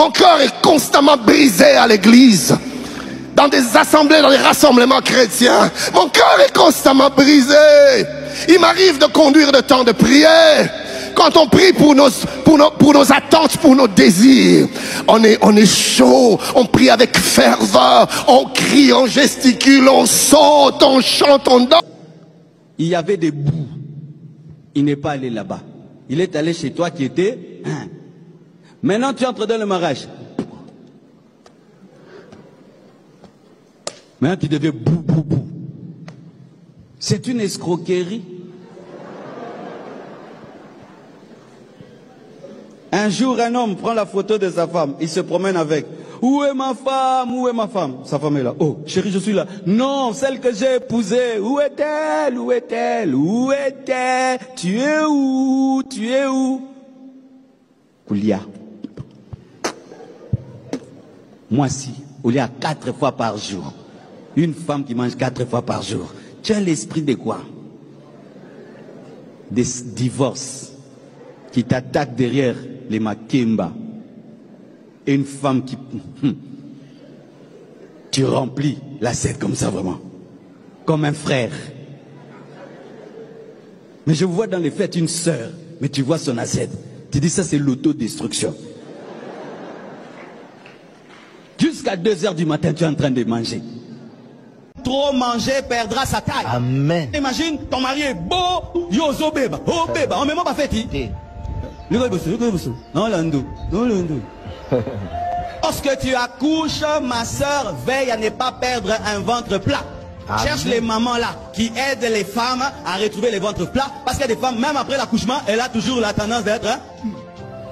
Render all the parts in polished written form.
Mon cœur est constamment brisé à l'église. Dans des assemblées, dans des rassemblements chrétiens. Mon cœur est constamment brisé. Il m'arrive de conduire le temps de prière. Quand on prie pour nos attentes, pour nos désirs, on est chaud, on prie avec ferveur, on crie, on gesticule, on saute, on chante, on danse. Il y avait des bouts. Il n'est pas allé là-bas. Il est allé chez toi qui était... Maintenant tu entres dans le mariage. Maintenant tu deviens bou. C'est une escroquerie. Un jour, un homme prend la photo de sa femme. Il se promène avec. Où est ma femme? Où est ma femme? Sa femme est là. Oh, chérie, je suis là. Non, celle que j'ai épousée. Où est-elle? Où est-elle? Où est-elle? Tu es où? Tu es où? Oulia. Moi si, Oulia 4 fois par jour. Une femme qui mange 4 fois par jour. Tu as l'esprit de quoi? Des divorces qui t'attaquent derrière les Makemba. Et une femme qui... Tu remplis l'assiette comme ça vraiment. Comme un frère. Mais je vois dans les fêtes une sœur. Mais tu vois son assiette. Tu dis ça c'est l'autodestruction. Jusqu'à 2 h du matin tu es en train de manger. Trop manger perdra sa taille. Amen. Imagine ton mari est beau. Yozo beba. Oh beba. On me pas fait. Lorsque tu accouches, ma soeur, veille à ne pas perdre un ventre plat. Amen. Cherche les mamans là qui aident les femmes à retrouver les ventres plats. Parce qu'il y a des femmes, même après l'accouchement, elle a toujours la tendance d'être...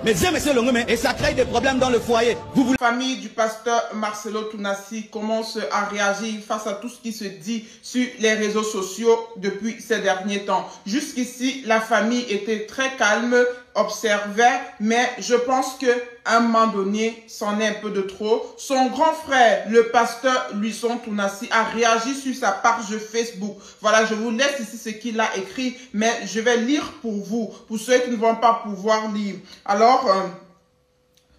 Mais Dieu, monsieur Longomé, et ça crée des problèmes dans le foyer. La famille du pasteur Marcelo Tounassi commence à réagir face à tout ce qui se dit sur les réseaux sociaux depuis ces derniers temps. Jusqu'ici, la famille était très calme, observait, mais je pense que à un moment donné, c'en est un peu de trop. Son grand frère, le pasteur Luison Tounassi, a réagi sur sa page Facebook. Voilà, je vous laisse ici ce qu'il a écrit, mais je vais lire pour vous, pour ceux qui ne vont pas pouvoir lire. Alors,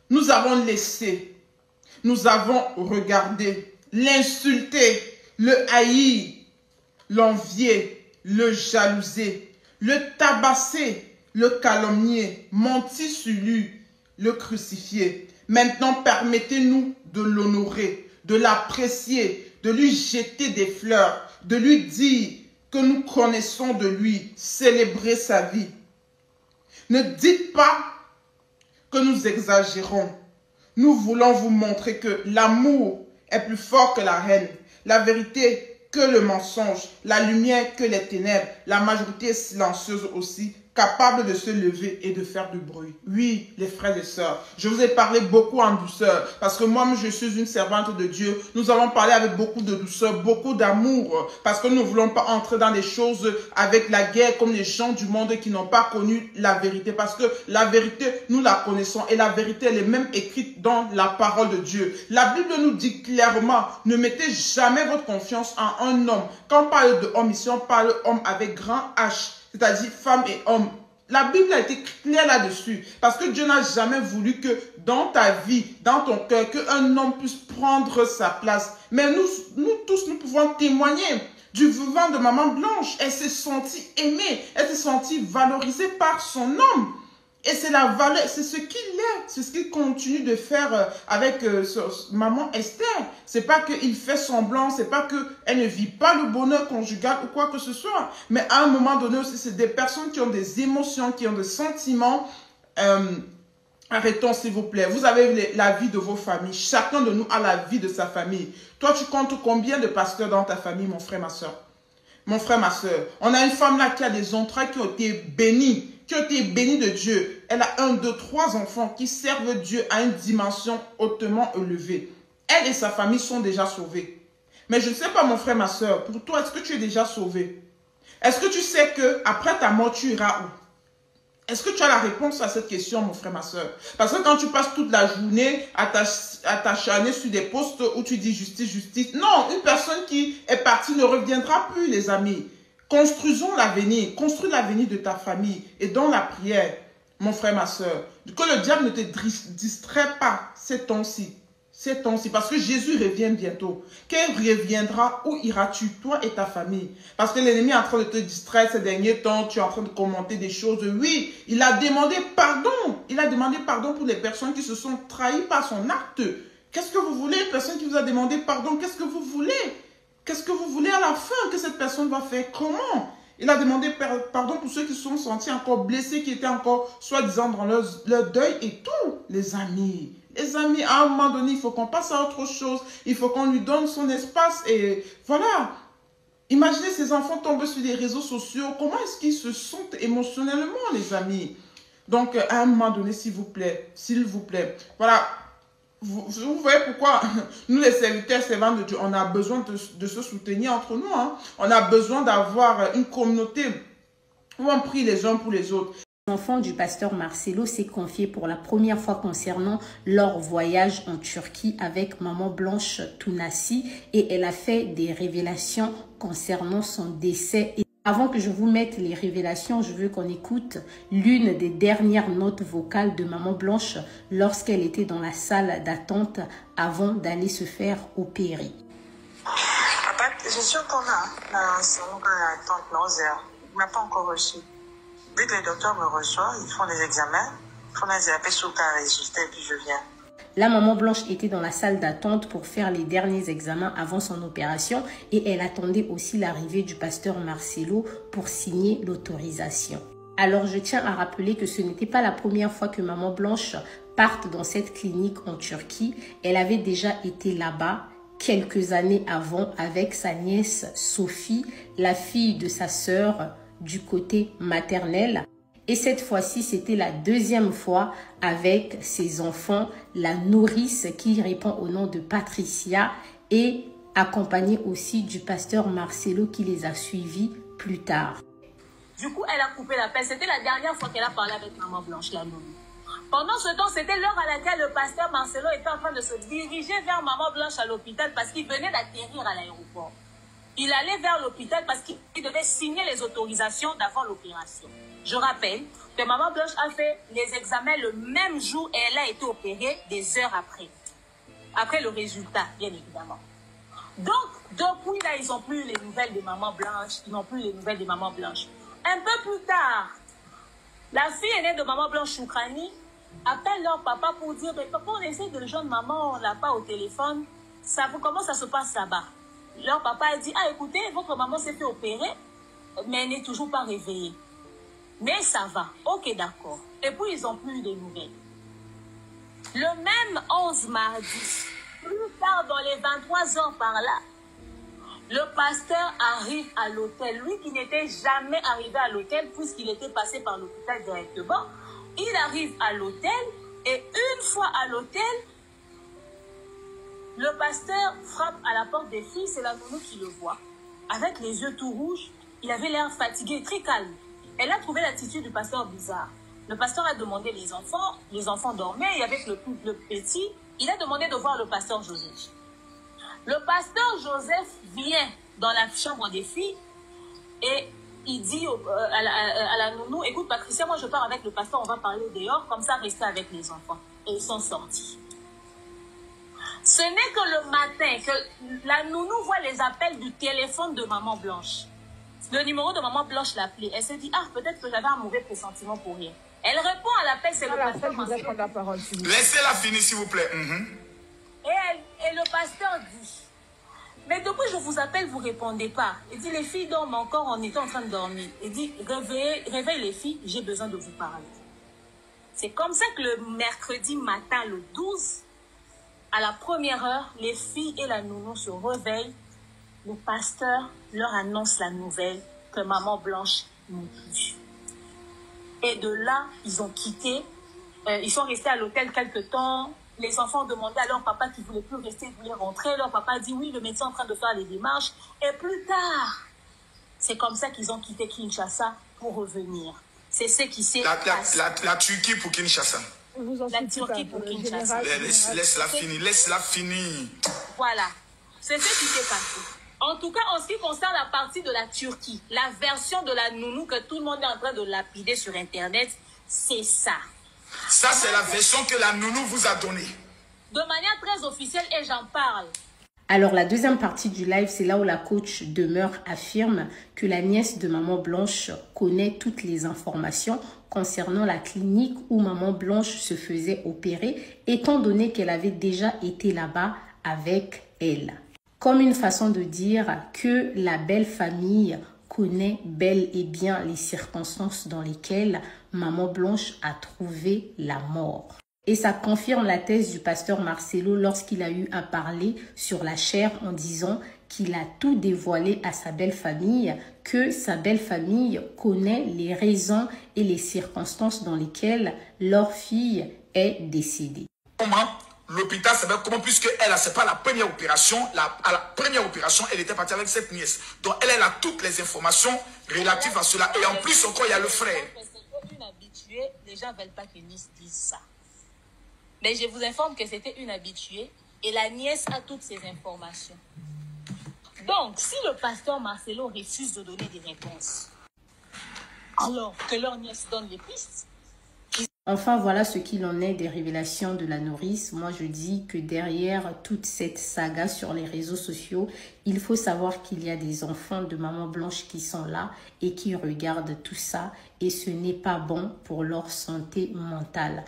nous avons laissé, nous avons regardé, l'insulter, le haïr, l'envier, le jalouser, le tabasser, le calomnier, mentir sur lui, le crucifier. Maintenant, permettez-nous de l'honorer, de l'apprécier, de lui jeter des fleurs, de lui dire que nous connaissons de lui, célébrer sa vie. Ne dites pas que nous exagérons. Nous voulons vous montrer que l'amour est plus fort que la haine, la vérité que le mensonge, la lumière que les ténèbres, la majorité silencieuse aussi, capable de se lever et de faire du bruit. Oui, les frères et sœurs, je vous ai parlé beaucoup en douceur, parce que moi, je suis une servante de Dieu. Nous avons parlé avec beaucoup de douceur, beaucoup d'amour, parce que nous ne voulons pas entrer dans des choses avec la guerre, comme les gens du monde qui n'ont pas connu la vérité, parce que la vérité, nous la connaissons, et la vérité, elle est même écrite dans la parole de Dieu. La Bible nous dit clairement, ne mettez jamais votre confiance en un homme. Quand on parle de homme, ici, on parle homme avec grand H, c'est-à-dire femme et homme. La Bible a été claire là-dessus. Parce que Dieu n'a jamais voulu que dans ta vie, dans ton cœur, qu'un homme puisse prendre sa place. Mais nous tous, nous pouvons témoigner du vivant de Maman Blanche. Elle s'est sentie aimée. Elle s'est sentie valorisée par son homme. Et c'est la valeur, c'est ce qu'il est, c'est ce qu'il continue de faire avec maman Esther. C'est pas qu'il fait semblant, c'est pas qu'elle ne vit pas le bonheur conjugal ou quoi que ce soit. Mais à un moment donné aussi, c'est des personnes qui ont des émotions, qui ont des sentiments. Arrêtons s'il vous plaît. Vous avez la vie de vos familles. Chacun de nous a la vie de sa famille. Toi, tu comptes combien de pasteurs dans ta famille, mon frère, ma soeur? Mon frère, ma soeur. On a une femme là qui a des entrailles qui ont été bénies. Qui ont été bénie de Dieu. Elle a 1, 2, 3 enfants qui servent Dieu à une dimension hautement élevée. Elle et sa famille sont déjà sauvées. Mais je ne sais pas, mon frère, ma soeur, pour toi, est-ce que tu es déjà sauvé? Est-ce que tu sais qu'après ta mort, tu iras où? Est-ce que tu as la réponse à cette question, mon frère, ma soeur? Parce que quand tu passes toute la journée à t'acharner sur des postes où tu dis justice, justice, non, une personne qui est partie ne reviendra plus, les amis. Construisons l'avenir, construis l'avenir de ta famille et dans la prière. mon frère, ma soeur. Que le diable ne te distrait pas ces temps-ci. Ces temps-ci, parce que Jésus revient bientôt. Quand il reviendra, où iras-tu, toi et ta famille? Parce que l'ennemi est en train de te distraire ces derniers temps, tu es en train de commenter des choses. Oui, il a demandé pardon. Il a demandé pardon pour les personnes qui se sont trahies par son acte. Qu'est-ce que vous voulez, une personne qui vous a demandé pardon? Qu'est-ce que vous voulez? Qu'est-ce que vous voulez à la fin que cette personne va faire? Comment? Il a demandé pardon pour ceux qui se sont sentis encore blessés, qui étaient encore soi-disant dans leur deuil et tout, les amis. Les amis, à un moment donné, il faut qu'on passe à autre chose. Il faut qu'on lui donne son espace. Et voilà. Imaginez ces enfants tombent sur les réseaux sociaux. Comment est-ce qu'ils se sentent émotionnellement, les amis? Donc, à un moment donné, s'il vous plaît. Voilà. Vous voyez pourquoi nous, les serviteurs, servants de Dieu, on a besoin de se soutenir entre nous. Hein? On a besoin d'avoir une communauté où on prie les uns pour les autres. L'enfant du pasteur Marcelo s'est confié pour la première fois concernant leur voyage en Turquie avec maman Blanche Tounassi et elle a fait des révélations concernant son décès. Et avant que je vous mette les révélations, je veux qu'on écoute l'une des dernières notes vocales de maman Blanche lorsqu'elle était dans la salle d'attente avant d'aller se faire opérer. Je suis encore là, dans salon d'attente 11 heures. Il ne m'a pas encore reçu. Dès que les docteurs me reçoivent, ils font des examens, ils font des appels sur le résultat et puis je viens. La maman Blanche était dans la salle d'attente pour faire les derniers examens avant son opération et elle attendait aussi l'arrivée du pasteur Marcelo pour signer l'autorisation. Alors je tiens à rappeler que ce n'était pas la première fois que maman Blanche parte dans cette clinique en Turquie. Elle avait déjà été là-bas quelques années avant avec sa nièce Sophie, la fille de sa sœur du côté maternel. Et cette fois-ci, c'était la deuxième fois avec ses enfants, la nourrice qui répond au nom de Patricia et accompagnée aussi du pasteur Marcelo qui les a suivis plus tard. Du coup, elle a coupé l'appel. C'était la dernière fois qu'elle a parlé avec maman Blanche, la nounou. Pendant ce temps, c'était l'heure à laquelle le pasteur Marcelo était en train de se diriger vers maman Blanche à l'hôpital parce qu'il venait d'atterrir à l'aéroport. Il allait vers l'hôpital parce qu'il devait signer les autorisations d'avant l'opération. Je rappelle que maman Blanche a fait les examens le même jour et elle a été opérée des heures après. Après le résultat, bien évidemment. Donc, depuis là, ils n'ont plus les nouvelles de maman Blanche. Ils n'ont plus les nouvelles de maman Blanche. Un peu plus tard, la fille aînée de maman Blanche Choukrani appelle leur papa pour dire « Papa, on essaie de joindre maman, on l'a pas au téléphone. Comment ça se passe là-bas ?» Leur papa a dit, ah écoutez, votre maman s'est fait opérer, mais elle n'est toujours pas réveillée. Mais ça va, ok d'accord. Et puis ils n'ont plus de nouvelles. Le même 11 mardi, plus tard dans les 23 heures par là, le pasteur arrive à l'hôtel. Lui qui n'était jamais arrivé à l'hôtel puisqu'il était passé par l'hôpital directement, il arrive à l'hôtel et une fois à l'hôtel, le pasteur frappe à la porte des filles, c'est la nounou qui le voit. Avec les yeux tout rouges, il avait l'air fatigué, très calme. Elle a trouvé l'attitude du pasteur bizarre. Le pasteur a demandé les enfants dormaient, et avec le petit, il a demandé de voir le pasteur Joseph. Le pasteur Joseph vient dans la chambre des filles et il dit à la nounou, écoute Patricia, moi je pars avec le pasteur, on va parler dehors, comme ça restez avec les enfants. Et ils sont sortis. Ce n'est que le matin que la nounou voit les appels du téléphone de maman Blanche. Le numéro de maman Blanche l'appelait. Elle se dit, ah, peut-être que j'avais un mauvais pressentiment pour rien. Elle répond à l'appel, c'est le pasteur Marcelo. Laissez-la finir, s'il vous plaît. Et le pasteur dit, mais depuis je vous appelle, vous ne répondez pas. Il dit, les filles dorment encore, on était en train de dormir. Il dit, réveille les filles, j'ai besoin de vous parler. C'est comme ça que le mercredi matin, le 12, à la première heure, les filles et la nounou se réveillent. Le pasteur leur annonce la nouvelle que maman Blanche n'est plus. Et de là, ils ont quitté. Ils sont restés à l'hôtel quelque temps. Les enfants demandaient à leur papa qui ne voulait plus rester, ils voulaient rentrer. Leur papa dit oui, le médecin est en train de faire les démarches. Et plus tard, c'est comme ça qu'ils ont quitté Kinshasa pour revenir. C'est ce qui s'est passé. La Turquie pour Kinshasa. La Turquie pour Kinshasa. Laisse-la finir. Voilà. C'est ce qui s'est passé. En tout cas, en ce qui concerne la partie de la Turquie, la version de la nounou que tout le monde est en train de lapider sur Internet, C'est ça. Ça, c'est la version que la nounou vous a donnée. De manière très officielle, et j'en parle. Alors la deuxième partie du live, c'est là où la coach demeure affirme que la nièce de Maman Blanche connaît toutes les informations concernant la clinique où Maman Blanche se faisait opérer, étant donné qu'elle avait déjà été là-bas avec elle. Comme une façon de dire que la belle famille connaît bel et bien les circonstances dans lesquelles Maman Blanche a trouvé la mort. Et ça confirme la thèse du pasteur Marcelo lorsqu'il a eu à parler sur la chair en disant qu'il a tout dévoilé à sa belle famille, que sa belle famille connaît les raisons et les circonstances dans lesquelles leur fille est décédée. Comment l'hôpital savait comment, puisque elle, c'est pas la première opération, à la première opération, elle était partie avec cette nièce. Donc elle a toutes les informations relatives à cela. Et en plus encore, il y a le frère. Une habituée, les gens ne veulent pas que Nice dise ça. Mais je vous informe que c'était une habituée et la nièce a toutes ces informations. Donc, si le pasteur Marcelo refuse de donner des réponses, alors que leur nièce donne les pistes. Enfin, voilà ce qu'il en est des révélations de la nourrice. Moi, je dis que derrière toute cette saga sur les réseaux sociaux, il faut savoir qu'il y a des enfants de Maman Blanche qui sont là et qui regardent tout ça. Et ce n'est pas bon pour leur santé mentale.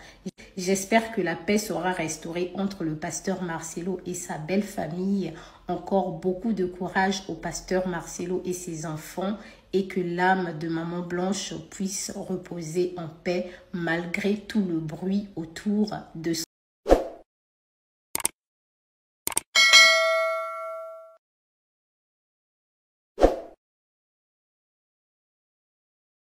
J'espère que la paix sera restaurée entre le pasteur Marcelo et sa belle famille. Encore beaucoup de courage au pasteur Marcelo et ses enfants, et que l'âme de Maman Blanche puisse reposer en paix malgré tout le bruit autour de